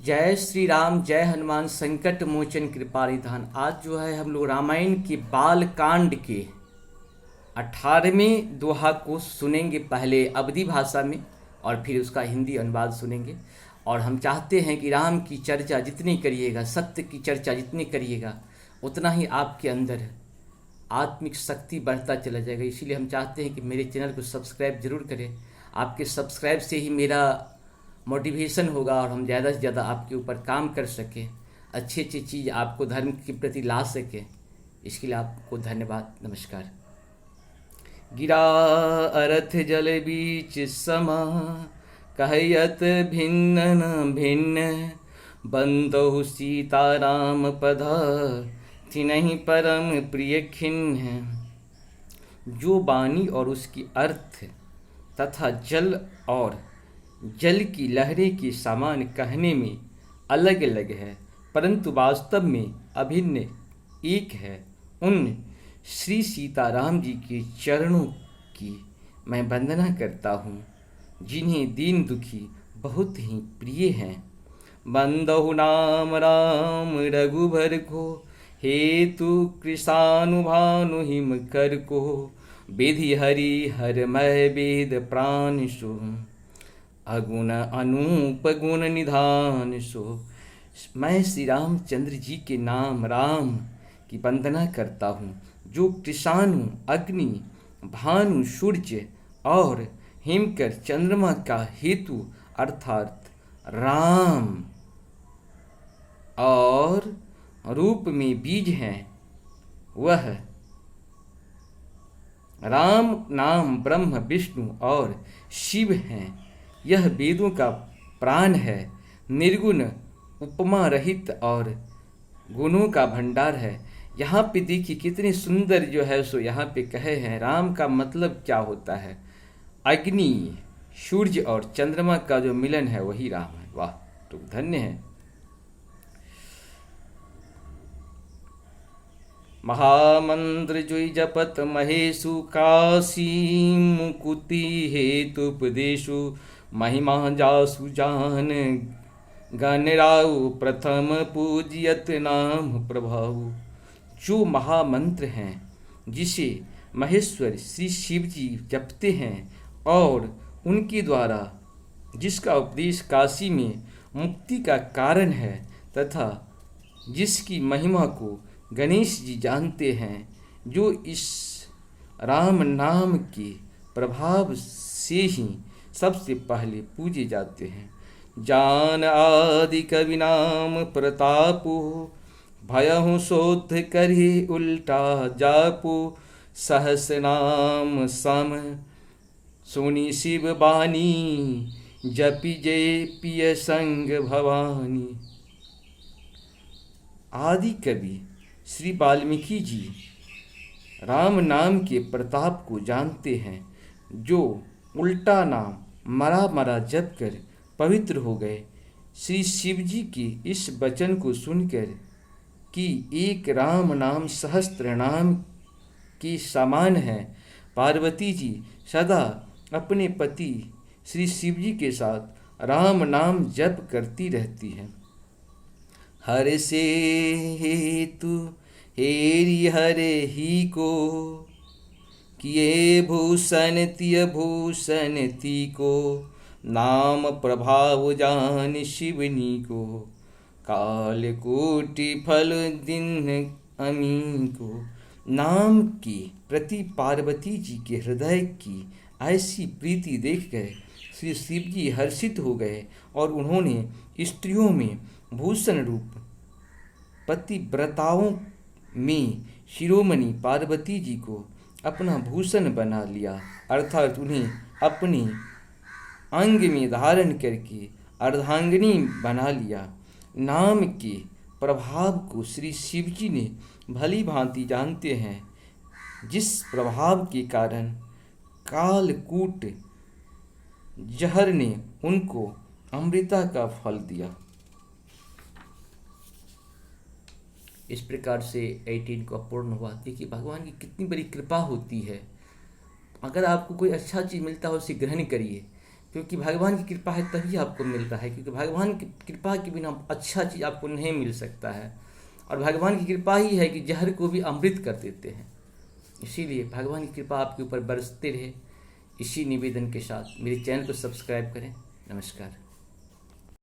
जय श्री राम, जय हनुमान संकट मोचन कृपा निधान। आज जो है हम लोग रामायण के बाल कांड के 18वें दोहा को सुनेंगे, पहले अवधी भाषा में और फिर उसका हिंदी अनुवाद सुनेंगे। और हम चाहते हैं कि राम की चर्चा जितनी करिएगा, सत्य की चर्चा जितनी करिएगा, उतना ही आपके अंदर आत्मिक शक्ति बढ़ता चला जाएगा। इसीलिए हम चाहते हैं कि मेरे चैनल को सब्सक्राइब जरूर करें। आपके सब्सक्राइब से ही मेरा मोटिवेशन होगा और हम ज़्यादा से ज़्यादा आपके ऊपर काम कर सकें, अच्छी अच्छी चीज़ आपको धर्म के प्रति ला सकें। इसके लिए आपको धन्यवाद, नमस्कार। गिरा अरथ जल बीच समा, कहयत भिन्न न भिन्न, बंदहु सीताराम पद, तिन्हि परम प्रिय खिन्न। जो वाणी और उसकी अर्थ तथा जल और जल की लहरें के समान कहने में अलग अलग है, परंतु वास्तव में अभिन्न एक है, उन श्री सीताराम जी के चरणों की मैं वंदना करता हूँ, जिन्हें दीन दुखी बहुत ही प्रिय हैं। बंदहु नाम राम रघुबर को, हेतु कृषानुभानु हिम कर को, विधि हरि हरमय वेद प्राण सो, अगुण अनूप गुण निधान सो। मैं श्री रामचंद्र जी के नाम राम की वंदना करता हूँ, जो कृषाणु अग्नि, भानु सूर्य और हिमकर चंद्रमा का हेतु अर्थात राम और रूप में बीज हैं। वह राम नाम ब्रह्म विष्णु और शिव हैं। यह वेदों का प्राण है, निर्गुण उपमा रहित और गुणों का भंडार है। यहाँ पे देखिए कितने सुंदर जो है सो यहाँ पे कहे हैं। राम का मतलब क्या होता है? अग्नि, सूर्य और चंद्रमा का जो मिलन है वही राम है। वाह, तो धन्य है। महामंत्र जोई जपत महेशु, काशी मुकुति हेतुपदेशु, महिमा जासु जान गणराउ, प्रथम पूजियत नाम प्रभाऊ। जो महामंत्र हैं जिसे महेश्वर श्री शिव जी जपते हैं और उनके द्वारा जिसका उपदेश काशी में मुक्ति का कारण है तथा जिसकी महिमा को गणेश जी जानते हैं, जो इस राम नाम के प्रभाव से ही सबसे पहले पूजे जाते हैं। जान आदि कवि नाम प्रतापु, भयहु शोध करि उल्टा जापु, सहस नाम सम सुनि शिव बानी, जपि जय पिय संग भवानी। आदि कवि श्री वाल्मीकि जी राम नाम के प्रताप को जानते हैं, जो उल्टा नाम मरा मरा जप कर पवित्र हो गए। श्री शिव जी के इस वचन को सुनकर कि एक राम नाम सहस्त्र नाम के समान है, पार्वती जी सदा अपने पति श्री शिव जी के साथ राम नाम जप करती रहती हैं। हर से हेतु हेरि हरे ही को, किए भूषण तिय भूषण ती को, नाम प्रभाव जान शिवनी को, काल कोटि फल दिन अमी को। नाम के प्रति पार्वती जी के हृदय की ऐसी प्रीति देखकर श्री शिव जी हर्षित हो गए और उन्होंने स्त्रियों में भूषण रूप पतिव्रताओं में शिरोमणि पार्वती जी को अपना भूषण बना लिया, अर्थात उन्हें अपने अंग में धारण करके अर्धांगिनी बना लिया। नाम के प्रभाव को श्री शिव जी ने भली भांति जानते हैं, जिस प्रभाव के कारण कालकूट जहर ने उनको अमृता का फल दिया। इस प्रकार से 18 को पूर्ण हुआ। देखिए भगवान की कितनी बड़ी कृपा होती है। अगर आपको कोई अच्छा चीज़ मिलता हो उसे ग्रहण करिए। क्योंकि भगवान की कृपा है तभी आपको मिल रहा है, क्योंकि भगवान की कृपा के बिना अच्छा चीज़ आपको नहीं मिल सकता है। और भगवान की कृपा ही है कि जहर को भी अमृत कर देते हैं। इसीलिए भगवान की कृपा आपके ऊपर बरसते रहे। इसी निवेदन के साथ मेरे चैनल को सब्सक्राइब करें। नमस्कार।